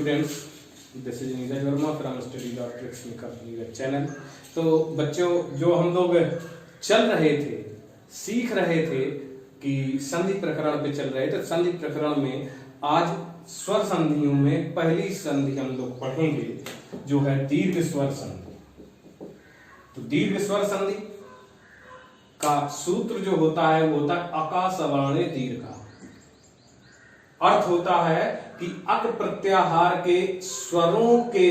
Students, this is Neeraj Verma from study.tricks Neeraj channel. तो बच्चों, जो हम लोग चल रहे थे, सीख रहे थे कि संधि प्रकरण पे चल रहे थे। संधि प्रकरण में आज स्वर संधियों में पहली संधि हम लोग पढ़ेंगे जो है दीर्घ स्वर संधि। तो दीर्घ स्वर संधि का सूत्र जो होता है वो होता है अका सवर्णे दीर्घा। अर्थ होता है कि अक प्रत्याहार के स्वरों के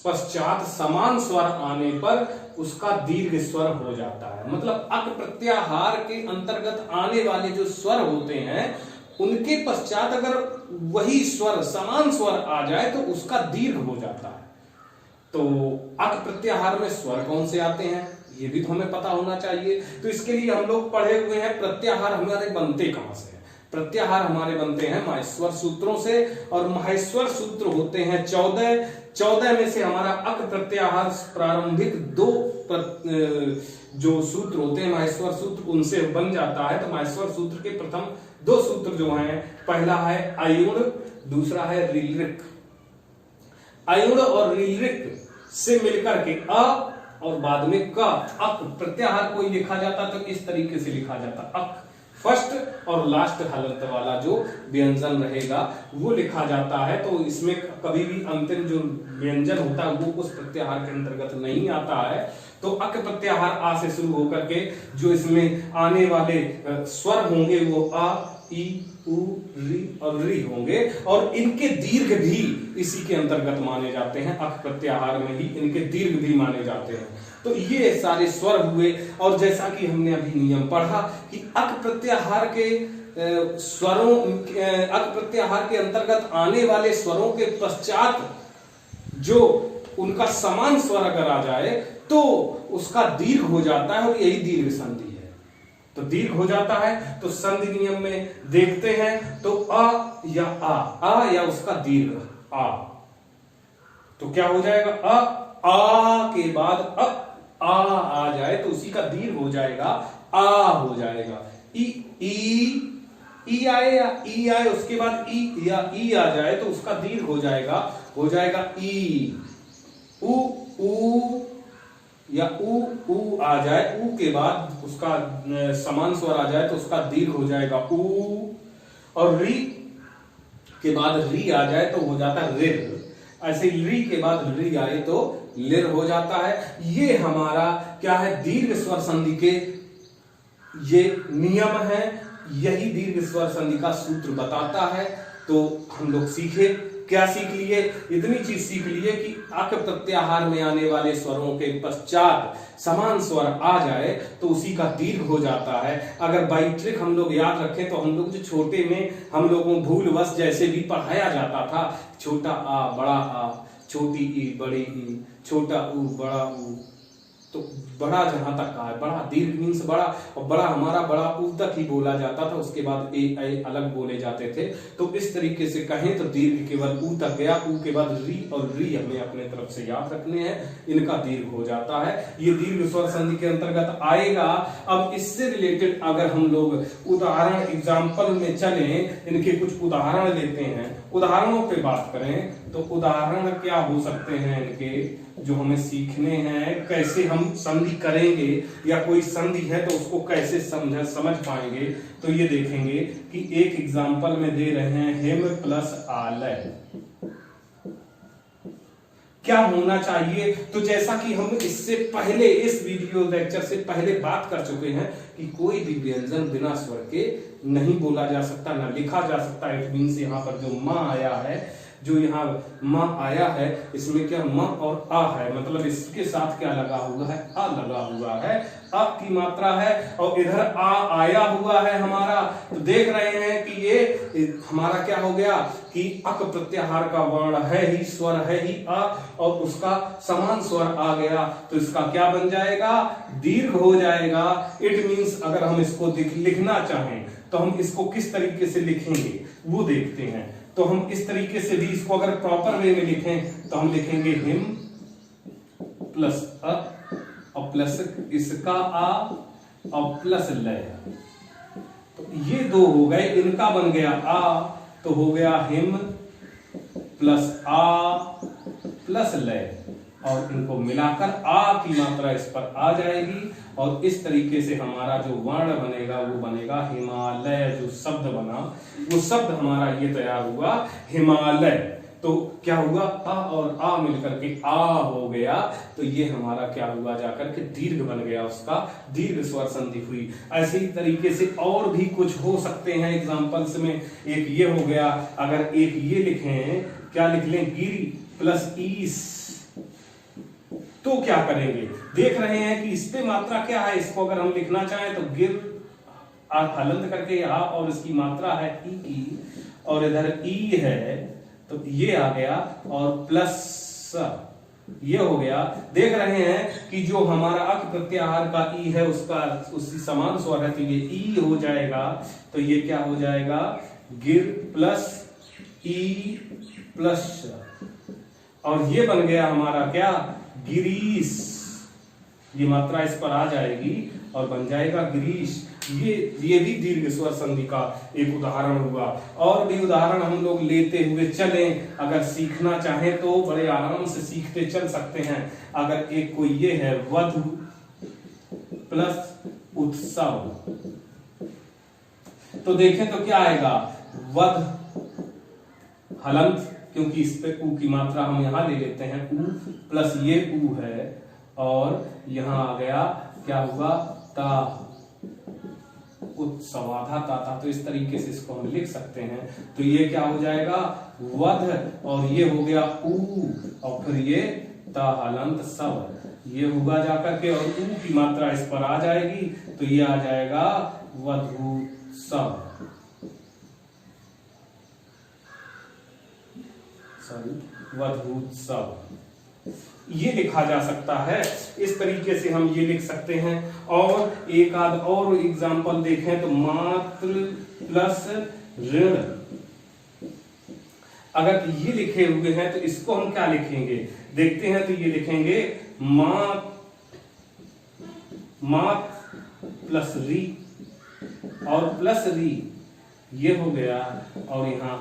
पश्चात समान स्वर आने पर उसका दीर्घ स्वर हो जाता है। मतलब अक प्रत्याहार के अंतर्गत आने वाले जो स्वर होते हैं उनके पश्चात अगर वही स्वर समान स्वर आ जाए तो उसका दीर्घ हो जाता है। तो अक प्रत्याहार में स्वर कौन से आते हैं ये भी तो हमें पता होना चाहिए। तो इसके लिए हम लोग पढ़े हुए हैं प्रत्याहार हमारे बनते कहां से हैं। प्रत्याहार हमारे बनते हैं माहेश्वर सूत्रों से, और माहेश्वर सूत्र होते हैं 14 में से हमारा अक प्रत्याहार प्रारंभिक दो जो सूत्र होते हैं माहेश्वर सूत्र उनसे बन जाता है। तो माहेश्वर सूत्र के प्रथम दो सूत्र जो हैं, पहला है अयुण, दूसरा है रीलृक। अयुण और रीलृक से मिलकर के अ और बाद में क, अक प्रत्याहार को लिखा जाता तो इस तरीके से लिखा जाता। अक फर्स्ट और लास्ट हलंत वाला जो व्यंजन रहेगा वो लिखा जाता है। तो इसमें कभी भी अंतिम जो व्यंजन होता है वो उस प्रत्याहार के अंतर्गत नहीं आता है। तो अक प्रत्याहार आ से शुरू होकर के जो इसमें आने वाले स्वर होंगे वो आ, ई, उ, री और री होंगे, और इनके दीर्घ भी इसी के अंतर्गत माने जाते हैं। अक प्रत्याहार में ही इनके दीर्घ भी माने जाते हैं। तो ये सारे स्वर हुए। और जैसा कि हमने अभी नियम पढ़ा कि अक प्रत्याहार के स्वरों अक प्रत्याहार के अंतर्गत आने वाले स्वरों के पश्चात जो उनका समान स्वर अगर आ जाए तो उसका दीर्घ हो जाता है, और यही दीर्घ संधि है। तो दीर्घ हो जाता है। तो संधि नियम में देखते हैं तो अ या आ या उसका दीर्घ आ, तो क्या हो जाएगा आ के बाद आ जाए तो उसी का दीर्घ हो जाएगा आ हो जाएगा। ई आए या ई आए उसके बाद ई या ई आ जाए तो उसका दीर्घ हो जाएगा ई। उ या उ आ जाए, उ के बाद उसका समान स्वर आ जाए तो उसका दीर्घ हो जाएगा उ, और री के बाद री आ जाए तो हो जाता है रिर। ऐसे री के बाद री आए तो लिर हो जाता है। ये हमारा क्या है, दीर्घ स्वर संधि के ये नियम है। यही दीर्घ स्वर संधि का सूत्र बताता है। तो हम लोग सीखे, क्या सीख लिए? इतनी चीज सीख लिए कि अक प्रत्याहार में आने वाले स्वरों के पश्चात समान स्वर आ जाए तो उसी का दीर्घ हो जाता है। अगर बाई ट्रिक हम लोग याद रखें तो हम लोग जो छोटे में हम लोगों भूलवश जैसे भी पढ़ाया जाता था, छोटा आ बड़ा आ, छोटी ई बड़ी ई, छोटा ऊ बड़ा ऊ, तो बड़ा जहां तक का है, बड़ा दीर्घ मीन्स बड़ा, और बड़ा हमारा बड़ा ऊ तक ही बोला जाता था, उसके बाद ए अलग बोले जाते थे। तो इस तरीके से कहें तो दीर्घ केवल ऊ तक गया, ऊ के बाद री, और री हमें अपने तरफ से याद रखने हैं, इनका दीर्घ हो जाता है। ये दीर्घ स्वर संधि के अंतर्गत आएगा। अब इससे रिलेटेड अगर हम लोग उदाहरण एग्जाम्पल में चले, इनके कुछ उदाहरण लेते हैं, उदाहरणों पे बात करें तो उदाहरण क्या हो सकते हैं इनके जो हमें सीखने हैं, कैसे हम संधि करेंगे या कोई संधि है तो उसको कैसे समझ पाएंगे। तो ये देखेंगे कि एक एग्जाम्पल में दे रहे हैं हेम प्लस आलय, क्या होना चाहिए। तो जैसा कि हम इससे पहले इस वीडियो लेक्चर से पहले बात कर चुके हैं कि कोई भी व्यंजन बिना स्वर के नहीं बोला जा सकता, ना लिखा जा सकता। इट मींस यहाँ पर जो मां आया है, जो यहाँ मां आया है, इसमें क्या मां और आ है, मतलब इसके साथ क्या लगा हुआ है, आ लगा हुआ है, आ की मात्रा है, और इधर आ आया हुआ है हमारा। तो देख रहे हैं कि ये हमारा क्या हो गया कि अक प्रत्याहार का वर्ण है ही, स्वर है ही आ, और उसका समान स्वर आ गया तो इसका क्या बन जाएगा, दीर्घ हो जाएगा। इट मींस अगर हम इसको लिखना चाहें तो हम इसको किस तरीके से लिखेंगे वो देखते हैं। तो हम इस तरीके से भी इसको अगर प्रॉपर वे में लिखें तो हम लिखेंगे हिम प्लस अ और प्लस इसका आ और प्लस लय। तो ये दो हो गए, इनका बन गया आ तो हो गया हिम प्लस आ प्लस लय, और इनको मिलाकर आ की मात्रा इस पर आ जाएगी, और इस तरीके से हमारा जो वर्ण बनेगा वो बनेगा हिमालय। जो शब्द बना वो शब्द हमारा ये तैयार हुआ हिमालय। तो क्या हुआ, अ और आ मिलकर के आ हो गया, तो ये हमारा क्या हुआ जाकर के दीर्घ बन गया, उसका दीर्घ स्वर संधि हुई। ऐसे ही तरीके से और भी कुछ हो सकते हैं एग्जांपल्स में। एक ये हो गया, अगर एक ये लिखें, क्या लिख लें, गिरी प्लस ईस, तो क्या करेंगे, देख रहे हैं कि इस पे मात्रा क्या है। इसको अगर हम लिखना चाहें तो गिर हलंत करके आ, और इसकी मात्रा है ई की, और इधर ई है तो ये आ गया, और प्लस ये हो गया। देख रहे हैं कि जो हमारा अक प्रत्याहार का ई है उसका उसी समान स्वर है, तो ये ई हो जाएगा, तो ये क्या हो जाएगा, गिर प्लस ई प्लस, और ये बन गया हमारा क्या, गिरीश। ये मात्रा इस पर आ जाएगी और बन जाएगा गिरीश। ये भी दीर्घ स्वर संधि का एक उदाहरण हुआ। और भी उदाहरण हम लोग लेते हुए चलें, अगर सीखना चाहें तो बड़े आराम से सीखते चल सकते हैं। अगर एक कोई ये है, वधु प्लस उत्सव, तो देखें तो क्या आएगा, वध हलंत, क्योंकि इस पे ऊ की मात्रा हम यहां ले लेते हैं, ऊ प्लस ये ऊ है, और यहां आ गया क्या हुआ, ता, उत्सवाधा ताता। तो इस तरीके से इसको हम लिख सकते हैं। तो ये क्या हो जाएगा, वध, और ये हो गया ऊ, और फिर ये ता हलंत सब, ये होगा जाकर के, और ऊ की मात्रा इस पर आ जाएगी, तो ये आ जाएगा वधूत्सव, वधूत्सव। ये लिखा जा सकता है, इस तरीके से हम ये लिख सकते हैं। और एक आध और एग्जांपल देखें तो मात्र प्लस ऋण, अगर ये लिखे हुए हैं तो इसको हम क्या लिखेंगे, देखते हैं। तो ये लिखेंगे मात प्लस री, और प्लस री ये हो गया, और यहां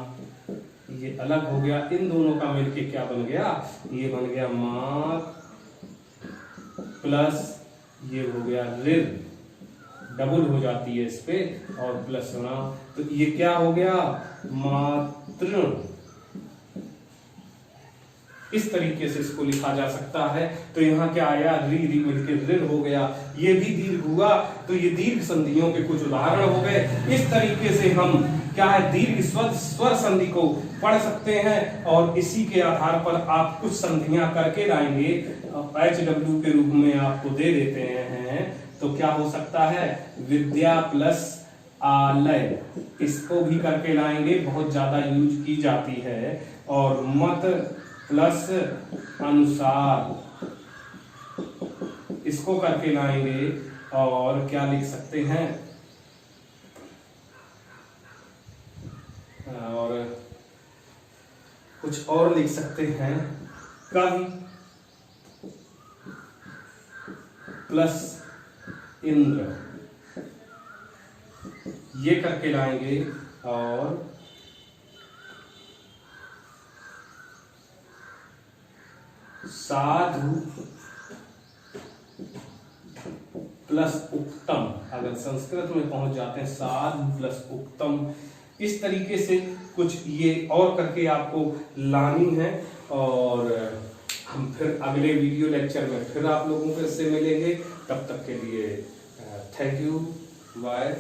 ये अलग हो गया। इन दोनों का मिलके क्या बन गया, ये बन गया मात प्लस ये हो गया ऋण, डबल हो जाती है इस पे, और प्लस होना, तो ये क्या हो गया, मातृ। इस तरीके से इसको लिखा जा सकता है। तो यहाँ क्या आया, री री मिलके ऋण हो गया, ये भी दीर्घ हुआ। तो ये दीर्घ संधियों के कुछ उदाहरण हो गए। इस तरीके से हम क्या है, दीर्घ स्वर संधि को पढ़ सकते हैं, और इसी के आधार पर आप कुछ संधियां करके लाएंगे, HW के रूप में आपको दे देते हैं। तो क्या हो सकता है, विद्या प्लस आलय, इसको भी करके लाएंगे, बहुत ज्यादा यूज की जाती है। और मत प्लस अनुसार, इसको करके लाएंगे। और क्या लिख सकते हैं, और कुछ और लिख सकते हैं, कवि प्लस इंद्र, ये करके लाएंगे। और साधु प्लस उक्तम, अगर संस्कृत में पहुंच जाते हैं, साधु प्लस उक्तम। इस तरीके से कुछ ये और करके आपको लानी है। और हम फिर अगले वीडियो लेक्चर में फिर आप लोगों से मिलेंगे। तब तक के लिए थैंक यू, बाय।